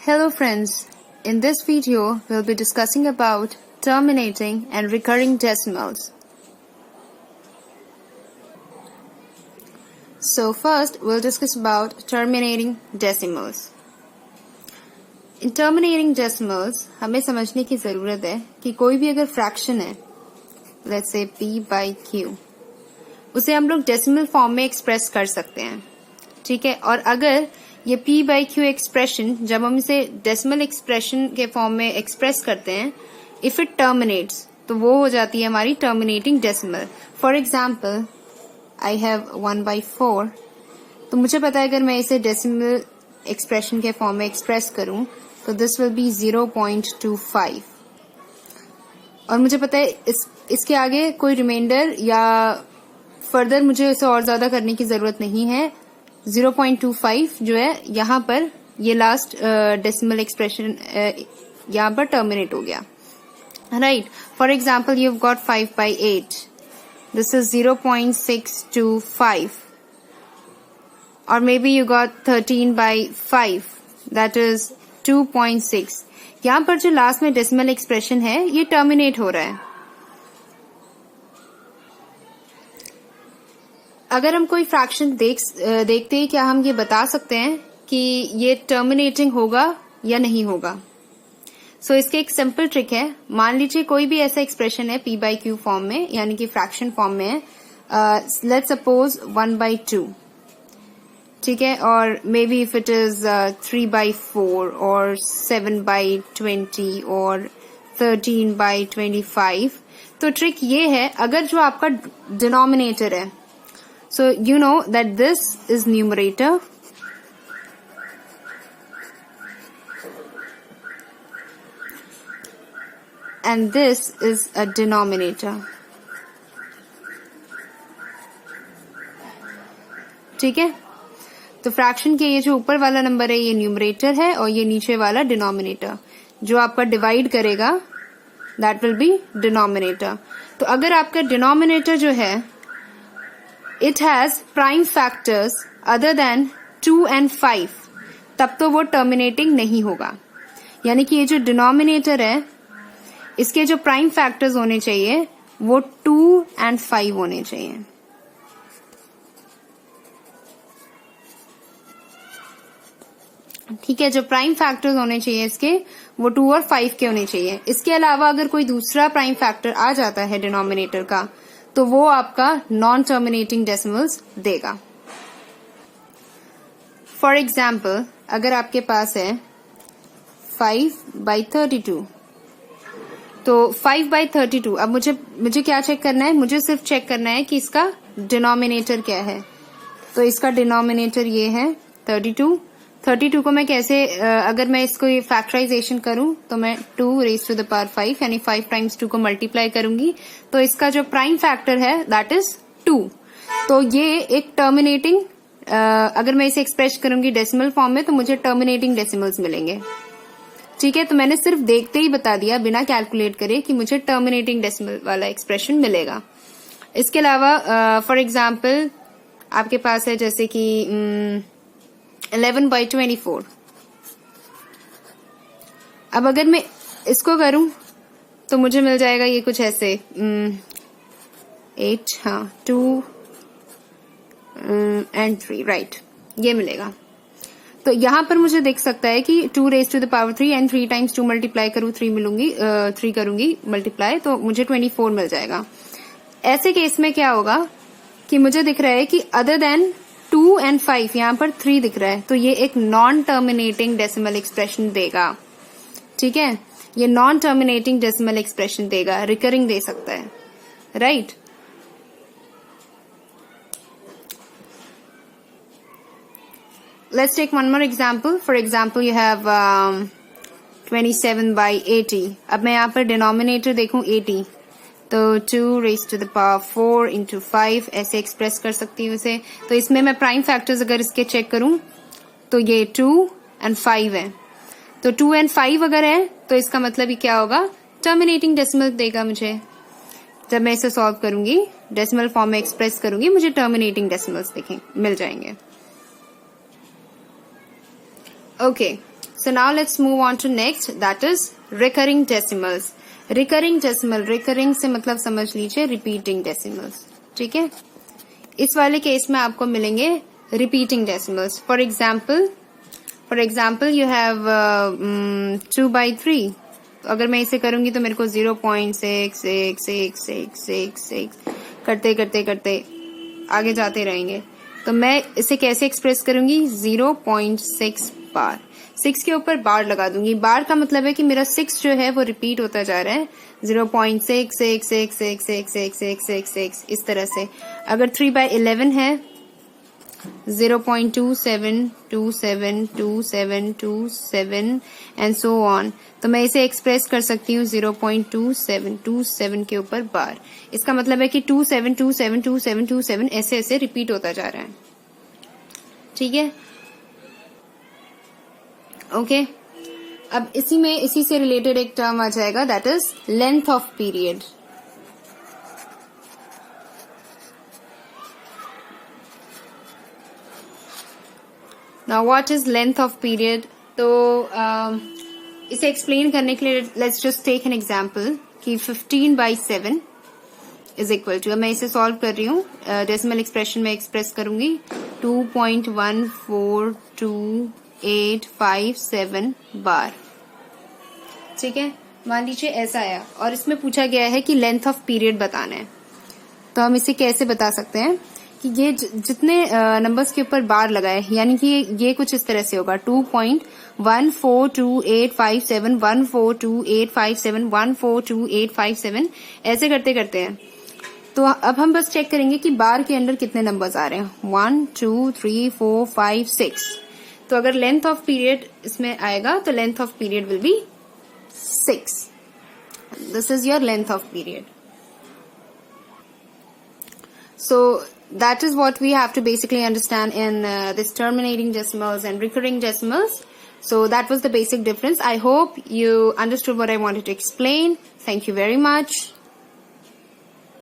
Hello friends, in this video we'll be discussing about terminating and recurring decimals. So first we'll discuss about terminating decimals. In terminating decimals हमें समझने की ज़रूरत है कि कोई भी अगर फ्रैक्शन है, let's say p by q, उसे हम लोग डेसिमल फॉर्म में एक्सप्रेस कर सकते हैं, ठीक है। और अगर ये p by q एक्सप्रेशन जब हम इसे डेसिमल एक्सप्रेशन के फॉर्म में एक्सप्रेस करते हैं, इफ इट टर्मिनेट्स, तो वो हो जाती है हमारी terminating decimal. For example I have 1/4, तो मुझे पता है अगर मैं इसे डेसिमल एक्सप्रेशन के फॉर्म में एक्सप्रेस करूं तो दिस विल बी 0.25, और मुझे पता है इसके आगे कोई रिमाइंडर या फर्दर मुझे इसे और ज्यादा करने की जरूरत नहीं है। 0.25 जो है यहाँ पर ये लास्ट डेसिमल एक्सप्रेशन यहाँ पर टर्मिनेट हो गया, right. For example you have got 5/8, this is 0.625, or maybe you got 13/5, that is 2.6. यहाँ पर जो लास्ट में डेसिमल एक्सप्रेशन है ये टर्मिनेट हो रहा है। अगर हम कोई फ्रैक्शन देखते हैं, क्या हम ये बता सकते हैं कि ये टर्मिनेटिंग होगा या नहीं होगा? सो इसके एक सिंपल ट्रिक है। मान लीजिए कोई भी ऐसा एक्सप्रेशन है p by q फॉर्म में, यानी कि फ्रैक्शन फॉर्म में है, लेट्स सपोज 1/2, ठीक है, और may be if it is 3/4 और 7/20 और 13/25, तो ट्रिक ये है, अगर जो आपका डिनोमिनेटर है, so you know that this is numerator and this is a denominator, ठीक है। तो फ्रैक्शन के ये जो ऊपर वाला नंबर है ये न्यूमरेटर है और ये नीचे वाला डिनोमिनेटर। जो आपका डिवाइड करेगा दैट विल बी डिनोमिनेटर। तो अगर आपका डिनोमिनेटर जो है it has prime factors other than 2 and 5, तब तो वो टर्मिनेटिंग नहीं होगा। यानी कि ये जो डिनोमिनेटर है इसके जो प्राइम फैक्टर्स होने चाहिए वो 2 and 5 होने चाहिए, ठीक है। जो प्राइम फैक्टर्स होने चाहिए इसके वो 2 और 5 के होने चाहिए। इसके अलावा अगर कोई दूसरा प्राइम फैक्टर आ जाता है डिनोमिनेटर का, तो वो आपका नॉन टर्मिनेटिंग डेसिमल्स देगा। फॉर एग्जाम्पल अगर आपके पास है 5/32, तो 5/32, अब मुझे क्या चेक करना है? मुझे सिर्फ चेक करना है कि इसका डिनोमिनेटर क्या है। तो इसका डिनोमिनेटर ये है 32 को मैं कैसे, अगर मैं इसको फैक्टराइजेशन करूं तो मैं 2⁵5 यानी 5 टाइम्स 2 को मल्टीप्लाई करूंगी, तो इसका जो प्राइम फैक्टर है दैट इज 2। तो ये एक टर्मिनेटिंग, अगर मैं इसे एक्सप्रेस करूंगी डेसिमल फॉर्म में तो मुझे टर्मिनेटिंग डेसिमल्स मिलेंगे, ठीक है। तो मैंने सिर्फ देखते ही बता दिया बिना कैलकुलेट करे कि मुझे टर्मिनेटिंग डेसिमल वाला एक्सप्रेशन मिलेगा। इसके अलावा फॉर एग्जाम्पल आपके पास है जैसे कि 11/24। अब अगर मैं इसको करूं तो मुझे मिल जाएगा ये कुछ ऐसे 8, 2 and 3, राइट, ये मिलेगा। तो यहां पर मुझे देख सकता है कि 2⁵3 and 3 टाइम्स 2 मल्टीप्लाई करूं 3 करूंगी मल्टीप्लाई, तो मुझे 24 मिल जाएगा। ऐसे केस में क्या होगा कि मुझे दिख रहा है कि अदर देन 2 and 5 यहाँ पर 3 दिख रहा है, तो ये एक नॉन टर्मिनेटिंग डेसिमल एक्सप्रेशन देगा, ठीक है। ये नॉन टर्मिनेटिंग डेसिमल एक्सप्रेशन देगा, रिकरिंग दे सकता है, right. Let's take one more example. For example, you have 27/80. अब मैं यहाँ पर डिनोमिनेटर देखूं 80, तो 2⁴ into 5 ऐसे एक्सप्रेस कर सकती हूँ इसे। तो इसमें मैं प्राइम फैक्टर्स अगर इसके चेक करूं तो ये 2 and 5 है। तो 2 and 5 अगर है तो इसका मतलब ही क्या होगा? टर्मिनेटिंग डेसिमल देगा मुझे। जब मैं इसे सॉल्व करूंगी, डेसिमल फॉर्म में एक्सप्रेस करूंगी, मुझे टर्मिनेटिंग डेसिमल्स मिल जाएंगे। Okay, So now let's move on to next, that is recurring decimals. Recurring decimal, recurring से मतलब समझ लीजिए repeating decimals. ठीक है, इस वाले केस में आपको मिलेंगे repeating decimals. For example you have 2/3. अगर मैं इसे करूंगी तो मेरे को 0.66666 करते करते करते आगे जाते रहेंगे. तो मैं इसे कैसे एक्सप्रेस करूंगी? 0.6 बार. 6 के ऊपर बार लगा दूंगी. बार का मतलब है कि मेरा 6 जो है वो रिपीट होता जा रहा है 0.6666666 इस तरह से. अगर 3/11 है 0.27272727 एंड सो ऑन. तो मैं इसे एक्सप्रेस कर सकती हूँ 0.2727 के ऊपर बार. इसका मतलब है कि 27272727 ऐसे ऐसे रिपीट होता जा रहा है. ठीक है, ओके. अब इसी से रिलेटेड एक टर्म आ जाएगा, that is length of period. Now what is length of period? तो इसे एक्सप्लेन करने के लिए let's just take an example कि 15/7 इज इक्वल टू, मैं इसे सॉल्व कर रही हूँ, डेसिमल एक्सप्रेशन में एक्सप्रेस करूंगी 2.14287 बार. ठीक है, मान लीजिए ऐसा आया और इसमें पूछा गया है कि लेंथ ऑफ पीरियड बताना है. तो हम इसे कैसे बता सकते हैं कि ये जितने नंबर्स के ऊपर बार लगाए, यानी कि ये कुछ इस तरह से होगा 2.1428571 1428571 1428571 ऐसे करते करते हैं. तो अब हम बस चेक करेंगे कि बार के अंदर कितने नंबर्स आ रहे हैं. 1 2 3 4 5 6. तो अगर लेंथ ऑफ पीरियड इसमें आएगा तो length of period will be 6. This is your length of period. So that is what we have to basically understand in this terminating decimals and recurring decimals. So that was the basic difference. I hope you understood what I wanted to explain. Thank you very much.